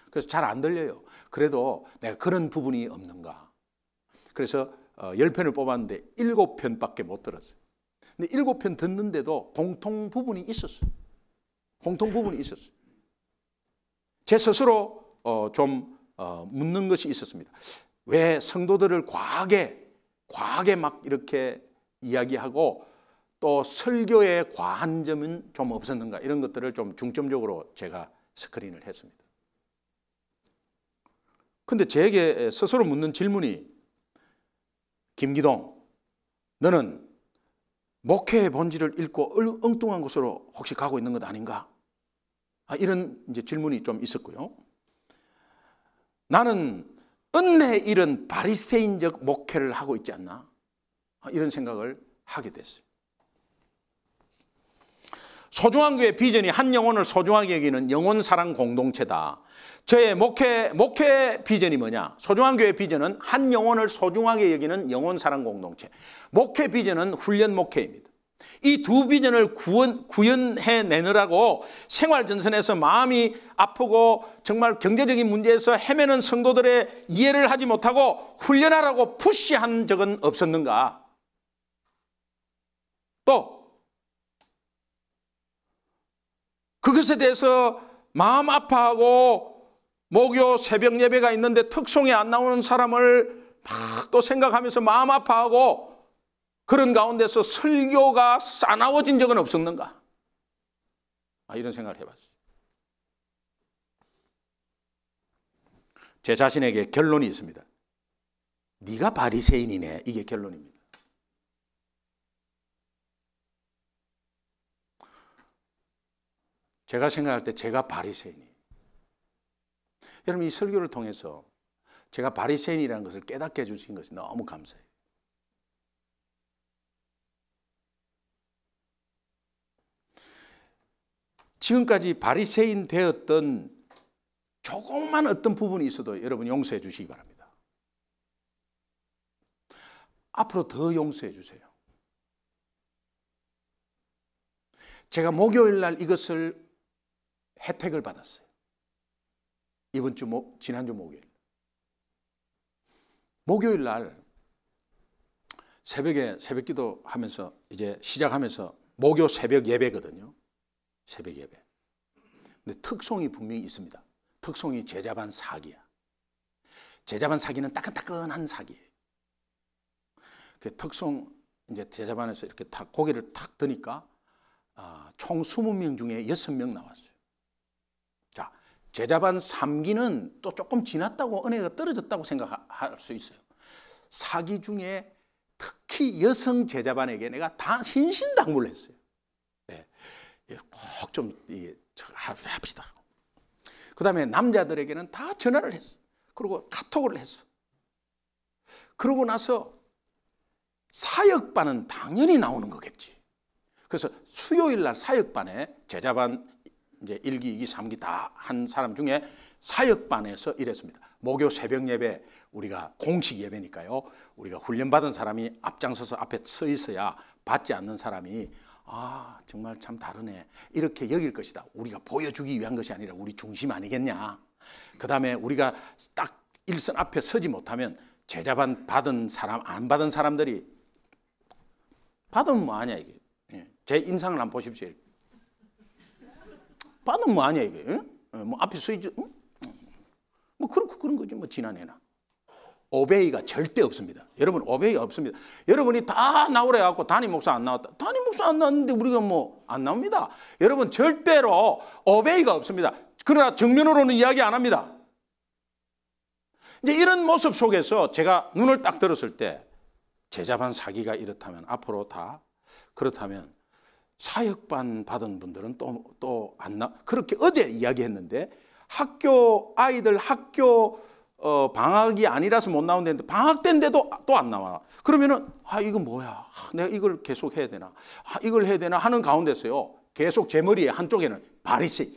그래서 잘 안 들려요. 그래도 내가 그런 부분이 없는가. 그래서 10편을 뽑았는데 7편밖에 못 들었어요. 근데 7편 듣는데도 공통 부분이 있었어요. 공통 부분이 있었어요. 제 스스로 좀 묻는 것이 있었습니다. 왜 성도들을 과하게 막 이렇게 이야기하고 또 설교에 과한 점은 좀 없었는가 이런 것들을 좀 중점적으로 제가 스크린을 했습니다. 근데 제게 스스로 묻는 질문이 김기동 너는 목회의 본질을 잃고 엉뚱한 곳으로 혹시 가고 있는 것 아닌가? 이런 이제 질문이 좀 있었고요. 나는 은혜 잃은 바리새인적 목회를 하고 있지 않나? 이런 생각을 하게 됐어요. 소중한 교회 비전이 한 영혼을 소중하게 여기는 영혼 사랑 공동체다. 저의 목회 비전이 뭐냐? 소중한 교회 비전은 한 영혼을 소중하게 여기는 영혼 사랑 공동체. 목회 비전은 훈련 목회입니다. 이 두 비전을 구현해 내느라고 생활전선에서 마음이 아프고 정말 경제적인 문제에서 헤매는 성도들의 이해를 하지 못하고 훈련하라고 푸시한 적은 없었는가? 또 그것에 대해서 마음 아파하고 목요 새벽 예배가 있는데 특송에 안 나오는 사람을 막 또 생각하면서 마음 아파하고 그런 가운데서 설교가 싸나워진 적은 없었는가? 이런 생각을 해봤어요. 제 자신에게 결론이 있습니다. 네가 바리새인이네. 이게 결론입니다. 제가 생각할 때 제가 바리새인이에요. 여러분, 이 설교를 통해서 제가 바리새인이라는 것을 깨닫게 해주신 것이 너무 감사해요. 지금까지 바리새인 되었던 조그만 어떤 부분이 있어도 여러분 용서해 주시기 바랍니다. 앞으로 더 용서해 주세요. 제가 목요일 날 이것을 혜택을 받았어요. 지난주 목요일 날 새벽 기도 하면서 이제 시작하면서 목요 새벽 예배거든요. 새벽 예배. 근데 특송이 분명히 있습니다. 특송이 제자반 사기야. 제자반 사기는 따끈따끈한 사기예요. 그 특송 이제 제자반에서 이렇게 탁 고개를 탁 드니까 총 20명 중에 6명 나왔어요. 자, 제자반 3기는 또 조금 지났다고 은혜가 떨어졌다고 생각할 수 있어요. 사기 중에 특히 여성 제자반에게 내가 다 신신당부를 했어요. 네. 꼭 좀 합시다. 그 다음에 남자들에게는 다 전화를 했어. 그리고 카톡을 했어. 그러고 나서 사역반은 당연히 나오는 거겠지. 그래서 수요일 날 사역반에 제자반 이제 1기, 2기, 3기 다 한 사람 중에 사역반에서 이랬습니다. 목요 새벽 예배 우리가 공식 예배니까요. 우리가 훈련받은 사람이 앞장서서 앞에 서 있어야 받지 않는 사람이 정말 참 다르네 이렇게 여길 것이다. 우리가 보여주기 위한 것이 아니라 우리 중심 아니겠냐. 그 다음에 우리가 딱 일선 앞에 서지 못하면 제자반 받은 사람 안 받은 사람들이 받으면 뭐하냐 이게. 제 인상을 한번 보십시오. 받으면 뭐하냐 이게. 뭐 앞에 서 있지. 뭐 그런 거지 뭐 지난해나. 오베이가 절대 없습니다. 여러분 오베이가 없습니다. 여러분이 다 나오래 갖고 담임 목사 안 나왔다. 담임 목사 안 나왔는데 우리가 뭐 안 나옵니다. 여러분 절대로 오베이가 없습니다. 그러나 정면으로는 이야기 안 합니다. 이제 이런 모습 속에서 제가 눈을 딱 들었을 때 제자반 사기가 이렇다면 앞으로 다 그렇다면 사역반 받은 분들은 또 안 나. 그렇게 어제 이야기했는데 아이들 학교 방학이 아니라서 못 나온다는데 방학 때인데도 또 안 나와. 그러면은 이거 뭐야? 내가 이걸 계속 해야 되나? 이걸 해야 되나 하는 가운데서요. 계속 제 머리에 한쪽에는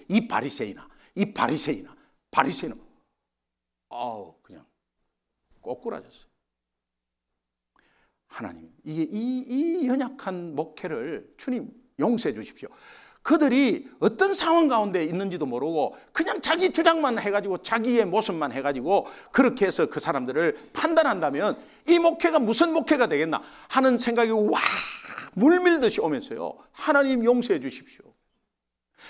이 바리새인아. 그냥 꼬꾸라졌어요. 하나님, 이 연약한 목회를 주님 용서해 주십시오. 그들이 어떤 상황 가운데 있는지도 모르고 그냥 자기 주장만 해가지고 자기의 모습만 해가지고 그렇게 해서 그 사람들을 판단한다면 이 목회가 무슨 목회가 되겠나 하는 생각이 물밀듯이 오면서요. 하나님 용서해 주십시오.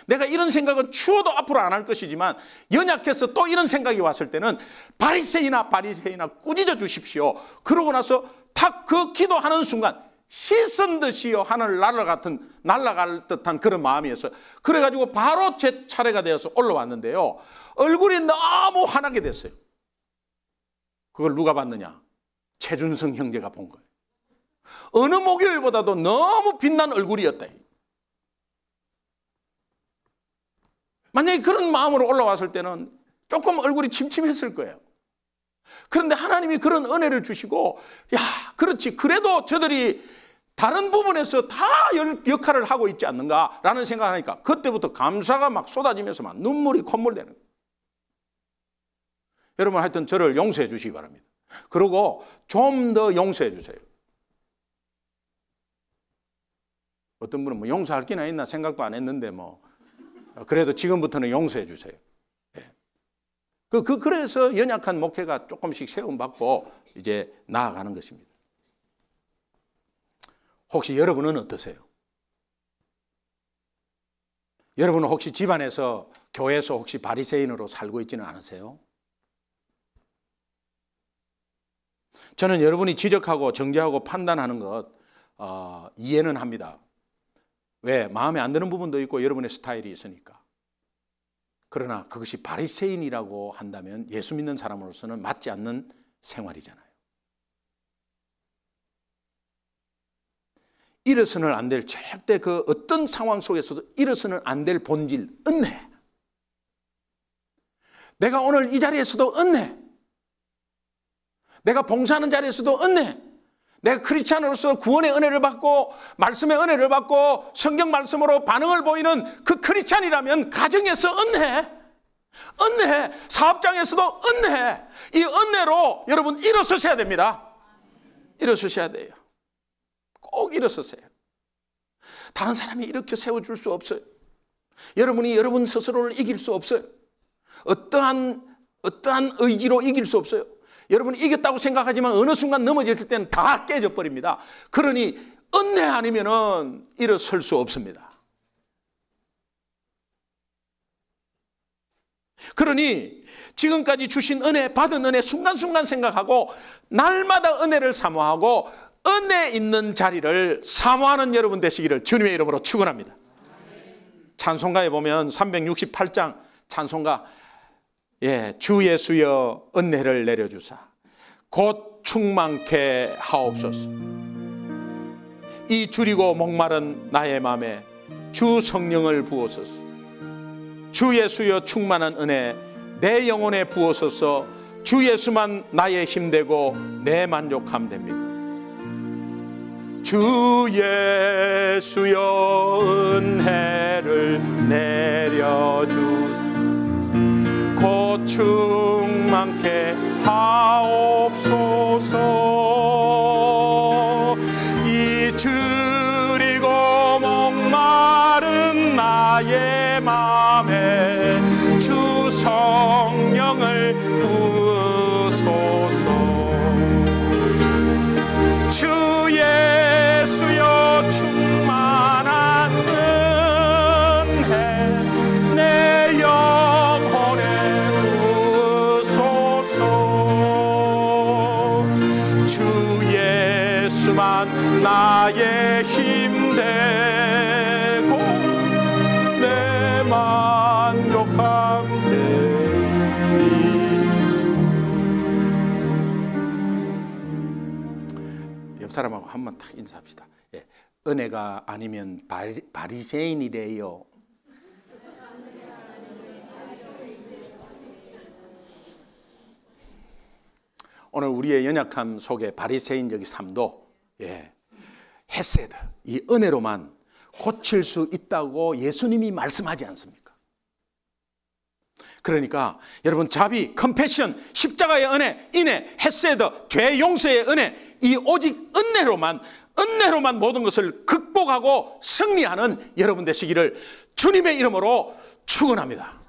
내가 이런 생각은 추워도 앞으로 안 할 것이지만 연약해서 또 이런 생각이 왔을 때는 바리새인아 꾸짖어 주십시오. 그러고 나서 탁 그 기도하는 순간 씻은 듯이요 하늘 날아갈 듯한 그런 마음이었어요. 그래가지고 바로 제 차례가 되어서 올라왔는데요. 얼굴이 너무 환하게 됐어요. 그걸 누가 봤느냐? 최준성 형제가 본 거예요. 어느 목요일보다도 너무 빛난 얼굴이었다. 만약에 그런 마음으로 올라왔을 때는 조금 얼굴이 침침했을 거예요. 그런데 하나님이 그런 은혜를 주시고, 야, 그렇지, 그래도 저들이 다른 부분에서 다 역할을 하고 있지 않는가라는 생각을 하니까 그때부터 감사가 막 쏟아지면서 막 눈물이 콧물되는 거예요. 여러분, 하여튼 저를 용서해 주시기 바랍니다. 그리고 좀 더 용서해 주세요. 어떤 분은 뭐 용서할 게나 있나 생각도 안 했는데 뭐 그래도 지금부터는 용서해 주세요. 예. 그래서 연약한 목회가 조금씩 세움받고 이제 나아가는 것입니다. 혹시 여러분은 어떠세요? 여러분은 혹시 집안에서, 교회에서 혹시 바리새인으로 살고 있지는 않으세요? 저는 여러분이 지적하고 정죄하고 판단하는 것 이해는 합니다. 왜? 마음에 안 드는 부분도 있고 여러분의 스타일이 있으니까. 그러나 그것이 바리새인이라고 한다면 예수 믿는 사람으로서는 맞지 않는 생활이잖아요. 잃어서는 안 될, 절대 그 어떤 상황 속에서도 잃어서는 안 될 본질, 은혜. 내가 오늘 이 자리에서도 은혜. 내가 봉사하는 자리에서도 은혜. 내가 크리스찬으로서 구원의 은혜를 받고 말씀의 은혜를 받고 성경 말씀으로 반응을 보이는 그 크리스찬이라면 가정에서 은혜, 은혜, 사업장에서도 은혜. 이 은혜로 여러분 일어서셔야 됩니다. 일어서셔야 돼요. 꼭 일어서세요. 다른 사람이 이렇게 세워줄 수 없어요. 여러분이 여러분 스스로를 이길 수 없어요. 어떠한 의지로 이길 수 없어요. 여러분이 이겼다고 생각하지만 어느 순간 넘어질 때는 다 깨져버립니다. 그러니 은혜 아니면은 일어설 수 없습니다. 그러니 지금까지 주신 은혜, 받은 은혜 순간순간 생각하고 날마다 은혜를 사모하고 은혜 있는 자리를 사모하는 여러분 되시기를 주님의 이름으로 축원합니다. 찬송가에 보면 368장 찬송가, 주 예수여 은혜를 내려주사 곧 충만케 하옵소서. 이 줄이고 목마른 나의 맘에 주 성령을 부어소서. 주 예수여 충만한 은혜 내 영혼에 부어소서. 주 예수만 나의 힘되고 내 만족함 됩니다. 주 예수여 은혜를 내려주사 곧 충만케 하옵소서. 이 줄이고 목마른 나의 맘에 주 성령을 부으소서. 주 예수여 충만한 은혜 내 영혼에 부으소서. 주 예수만 나의 힘되고 내 만족함 되리. 옆 사람하고 한 번 딱 인사합시다. 은혜가 아니면 바리새인이래요. 오늘 우리의 연약함 속에 바리새인적인 삶도 헤세드, 이 은혜로만 고칠 수 있다고 예수님이 말씀하지 않습니까? 그러니까 여러분 자비, 컴패션, 십자가의 은혜, 인애, 헤세드, 죄 용서의 은혜, 이 오직 은혜로만 모든 것을 극복하고 승리하는 여러분 되시기를 주님의 이름으로 축원합니다.